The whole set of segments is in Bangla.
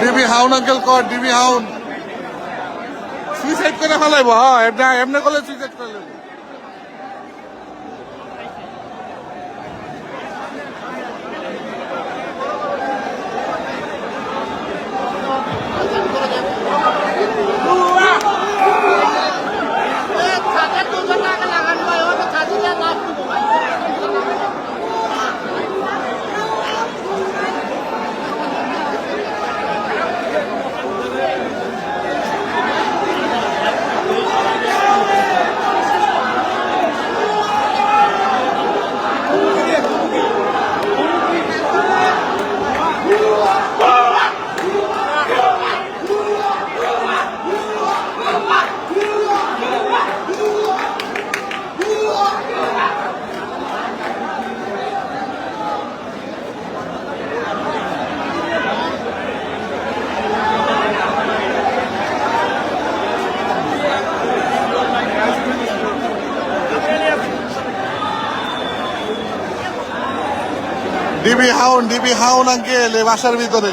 ডিবি হাউন আঙ্কেল কর, ডিবি হাউন সুইসাইড করে ফেলাইব। হ্যাঁ এমনি করলে সুইসাইড করে ফেলাইব। ডিবি হাউন আঙ্কেল এই বাসার ভিতরে।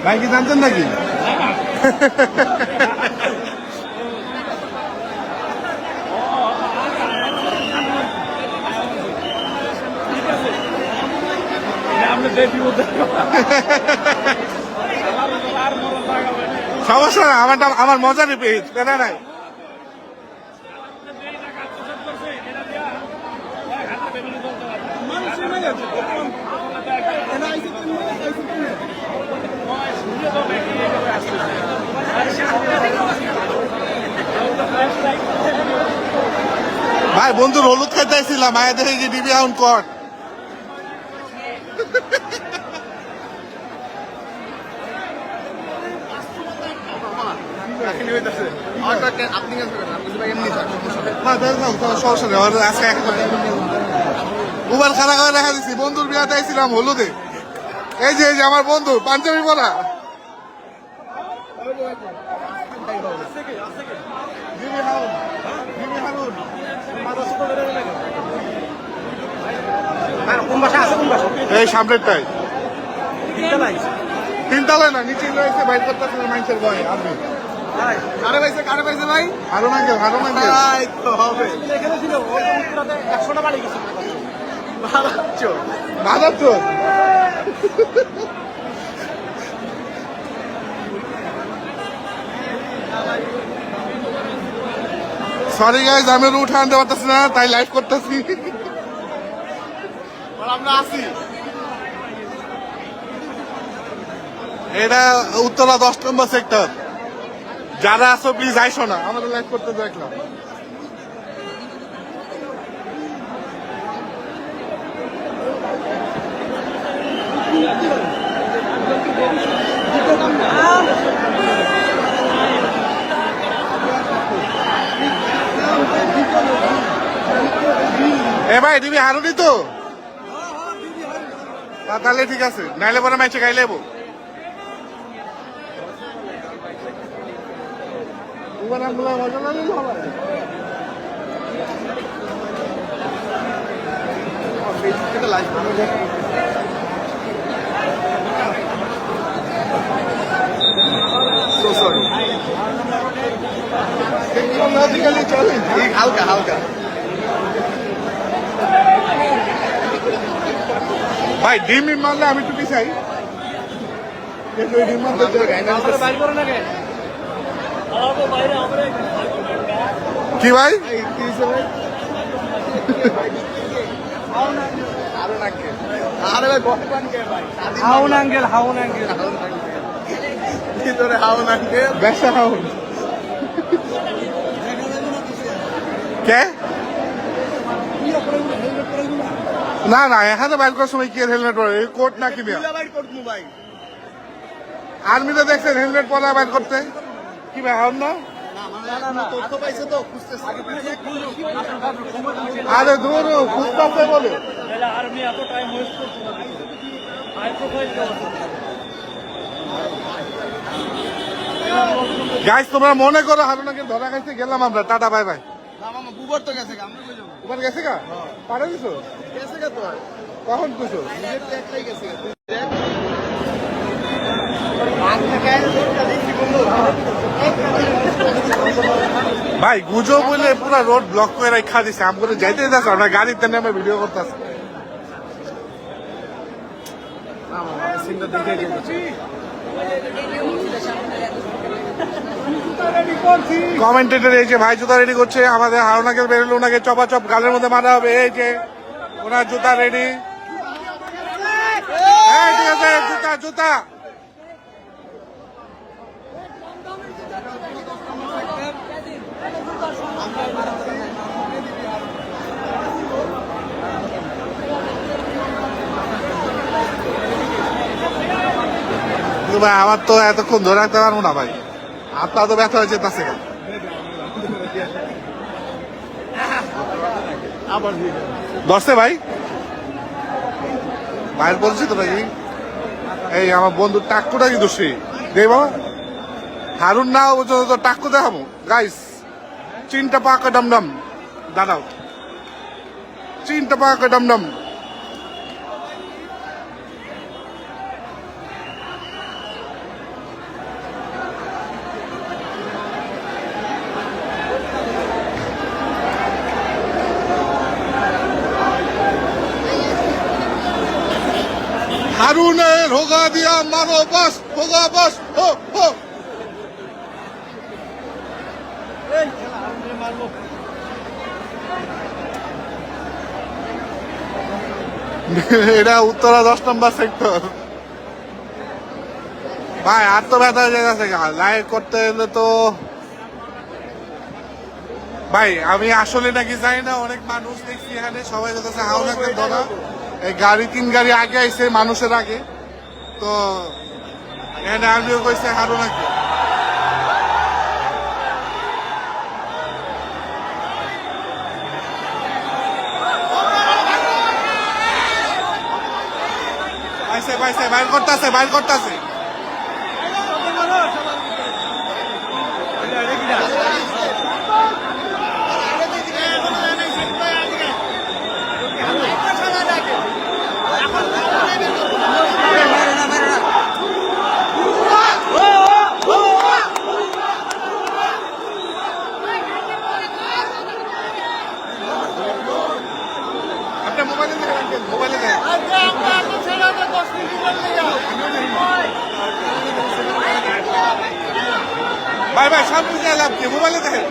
ভাই কি জানতেন নাকি? সমস্যা না, আমার মজারই পেজ কেনা নাই। ভাই বন্ধুর হলুদ খাইতে আসছিলাম, মায়ের দেখে যে ডিবি হাউন কর। উবার খারাপ করে দেখা দিচ্ছি, বন্ধুর বিয়াতে আইছিলাম হলুদে। এই যে আমার বন্ধু পাঞ্জাবি পরা। এই সামনেরটাই তিনতলায় না, নিচে রয়েছে, বাইর করতেছে মানুষের ভয়। আসবে কারে পাইছে ভাই? হারুন আঙ্কেল হবে এখানে ছিল 100টা বাড়ি গেছে। বাজার সরি গাইজ, আমি উঠে আনতে পারতেছি না, তাই লাইভ করতেছি। আমরা আছি, এটা উত্তরা 10 নম্বর সেক্টর। যারা আছো প্লিজ আইসো না, আমাদের লাইভ করতে দেখলাম। এ ভাই তুমি হারুনি তো? তাহলে ঠিক আছে, নাইলে পরে মাইছে খাই লেবো। হালকা হালকা ভাই ডিম মারলে আমি টুকি চাই। কি ভাই হাউন আঙ্কেল ভিতরে হাউন আঙ্কেল ব্যবসা হাউন কে না না এখানে বাইর করার সময় কি হেলমেট পরে কোট না কি আর্মিতে দেখছেন হেলমেট পরা বাইর করতে কি ভাই হাউন না আরে দূর খুঁজতে বলে গাইস তোমরা মনে করো হারুনাকে ধরা খাইতে গেলাম আমরা টাটা বাই বাই বুবার তো গেছে তোমার গেছে গা পারে দিছো গেছে গা তো কখন কইছো একটাই গেছে ভাই গুজো বলে পুরা রোড ব্লক করে রাখা দিছে আমগুলো যাইতে যাচ্ছে আমরা গাড়িতে নেমে ভিডিও করতেছি কমেন্টেটর এই যে ভাই জুতা রেডি করছে আমাদের হারুনাকে বেরোলে ওনাকে চপাচপ গালের মধ্যে মারা হবে এই যে ওনার জুতা রেডি হ্যাঁ ঠিক আছে জুতা জুতা ভাই আমার তো এতক্ষণ ধরে রাখতে পারবো না ভাই হাতটা তো ব্যথা হয়ে যেতেছে দশে ভাই ভাইয়ের বলছি তো নাকি এই আমার বন্ধু টাক্কুটা কি দোষী দেব হারুন না পর্যন্ত টাক্কু দেখাবো গাইস চিনটা পাকা ডমডম দাঁড়াও চিনটা পাকা ডমডম हारून होगा दिया मारो बस होगा बस हो এটা উত্তরা 10 নম্বর সেক্টর ভাই আর তো ব্যথা হয়ে যাচ্ছে লাইভ করতে গেলে তো ভাই আমি আসলে নাকি জানি না অনেক মানুষ দেখছি এখানে সবাই বলতেছে হাওনাকে ধরা এই গাড়ি 3 গাড়ি আগে আইছে মানুষের আগে তো এখানে আমিও কইছে হারুনাকে বাইর করতেছে ভাই ভাই সব বুঝে এলাম কি মোবাইলে দেখেন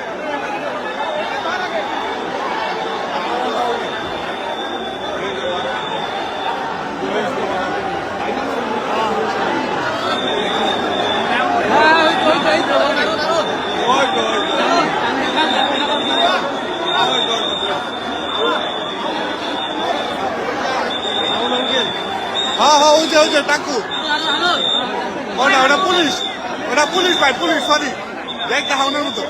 হ্যাঁ হ্যাঁ ওই যে টাকু ওটা পুলিশ ভাই পুলিশ সরি দেখ হাওনার মতো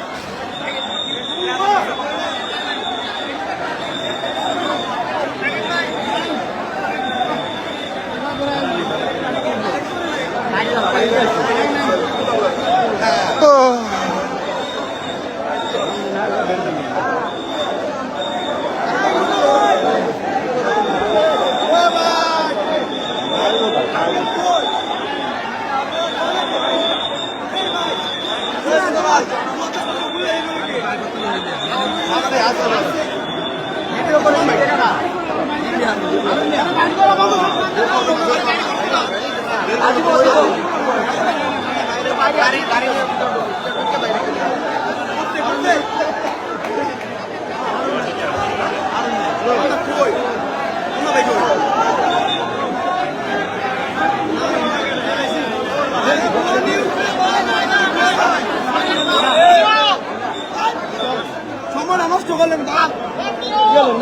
নষ্ট করলেন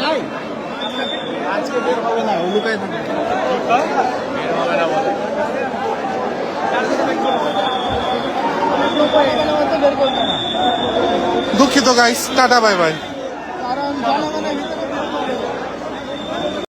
নাই আজকে বের হবে না লুকায় থাকবে বের হবে না বলে দুঃখিত গাইস, টাটা বাই বাই। কারণ জনগণের ভিতরে